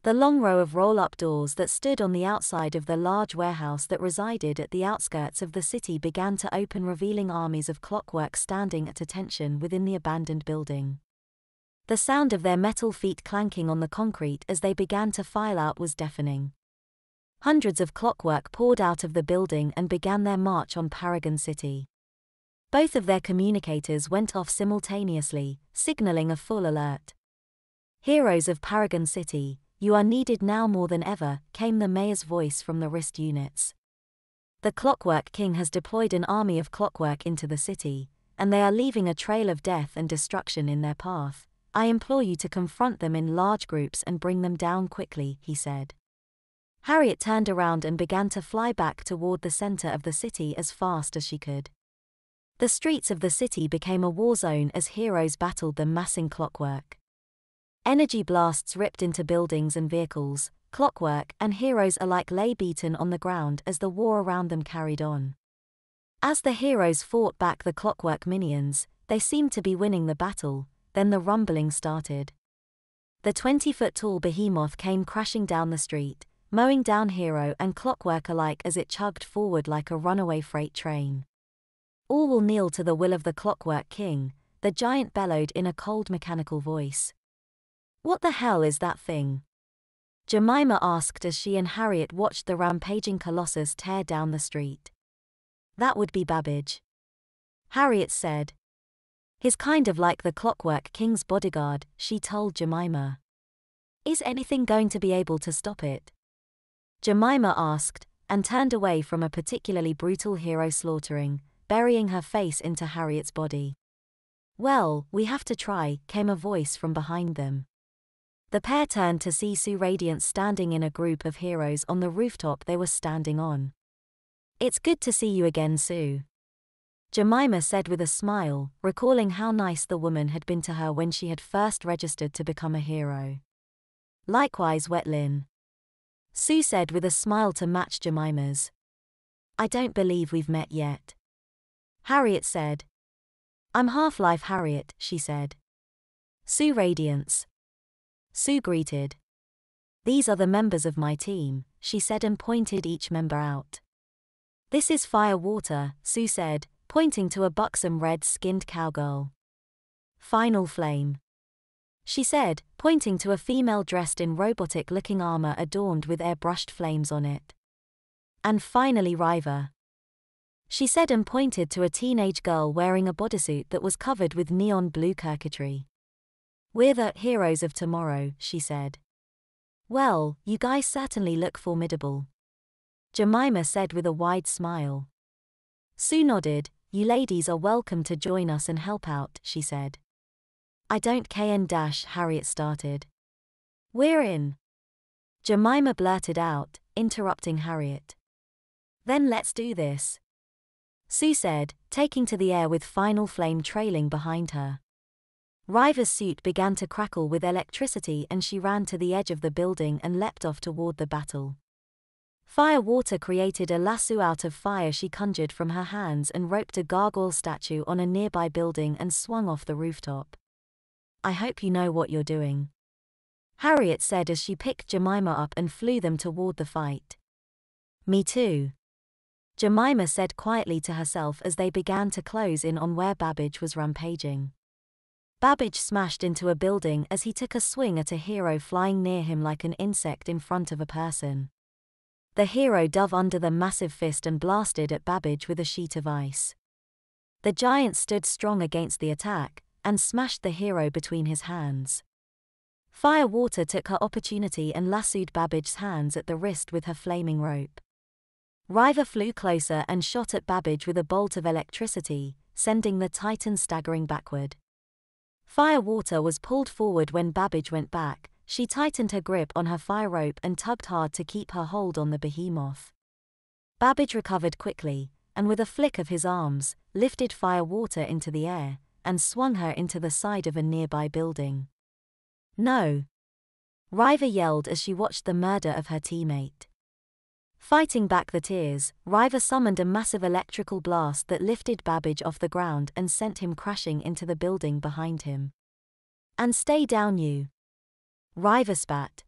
The long row of roll-up doors that stood on the outside of the large warehouse that resided at the outskirts of the city began to open, revealing armies of clockwork standing at attention within the abandoned building. The sound of their metal feet clanking on the concrete as they began to file out was deafening. Hundreds of clockwork poured out of the building and began their march on Paragon City. Both of their communicators went off simultaneously, signaling a full alert. "Heroes of Paragon City, you are needed now more than ever," came the mayor's voice from the wrist units. "The Clockwork King has deployed an army of clockwork into the city, and they are leaving a trail of death and destruction in their path. I implore you to confront them in large groups and bring them down quickly," he said. Harriet turned around and began to fly back toward the center of the city as fast as she could. The streets of the city became a war zone as heroes battled the massing clockwork. Energy blasts ripped into buildings and vehicles. Clockwork and heroes alike lay beaten on the ground as the war around them carried on. As the heroes fought back the clockwork minions, they seemed to be winning the battle. Then the rumbling started. The 20-foot-tall behemoth came crashing down the street, mowing down hero and clockwork alike as it chugged forward like a runaway freight train. "All will kneel to the will of the Clockwork King," the giant bellowed in a cold mechanical voice. "What the hell is that thing?" Jemima asked as she and Harriet watched the rampaging colossus tear down the street. "That would be Babbage," Harriet said. "He's kind of like the Clockwork King's bodyguard," she told Jemima. "Is anything going to be able to stop it?" Jemima asked, and turned away from a particularly brutal hero slaughtering, burying her face into Harriet's body. "Well, we have to try," came a voice from behind them. The pair turned to see Sue Radiance standing in a group of heroes on the rooftop they were standing on. "It's good to see you again, Sue," Jemima said with a smile, recalling how nice the woman had been to her when she had first registered to become a hero. "Likewise, Wet Lynn," Sue said with a smile to match Jemima's. "I don't believe we've met yet," Harriet said. "I'm Half-Life Harriet," she said. "Sue Radiance," Sue greeted. "These are the members of my team," she said and pointed each member out. "This is Firewater," Sue said, pointing to a buxom red-skinned cowgirl. "Final Flame," she said, pointing to a female dressed in robotic-looking armor adorned with airbrushed flames on it. "And finally River," she said and pointed to a teenage girl wearing a bodysuit that was covered with neon blue circuitry. "We're the heroes of tomorrow," she said. "Well, you guys certainly look formidable," Jemima said with a wide smile. Sue nodded. "You ladies are welcome to join us and help out," she said. "I don't Harriet started. "We're in," Jemima blurted out, interrupting Harriet. "Then let's do this," Sue said, taking to the air with Final Flame trailing behind her. Riva's suit began to crackle with electricity and she ran to the edge of the building and leapt off toward the battle. Firewater created a lasso out of fire she conjured from her hands and roped a gargoyle statue on a nearby building and swung off the rooftop. "I hope you know what you're doing," Harriet said as she picked Jemima up and flew them toward the fight. "Me too," Jemima said quietly to herself as they began to close in on where Babbage was rampaging. Babbage smashed into a building as he took a swing at a hero flying near him like an insect in front of a person. The hero dove under the massive fist and blasted at Babbage with a sheet of ice. The giant stood strong against the attack, and smashed the hero between his hands. Firewater took her opportunity and lassoed Babbage's hands at the wrist with her flaming rope. Riva flew closer and shot at Babbage with a bolt of electricity, sending the Titan staggering backward. Firewater was pulled forward when Babbage went back. She tightened her grip on her fire rope and tugged hard to keep her hold on the behemoth. Babbage recovered quickly, and with a flick of his arms, lifted Firewater into the air, and swung her into the side of a nearby building. "No!" Riva yelled as she watched the murder of her teammate. Fighting back the tears, Riva summoned a massive electrical blast that lifted Babbage off the ground and sent him crashing into the building behind him. "And stay down, you!" Riva spat.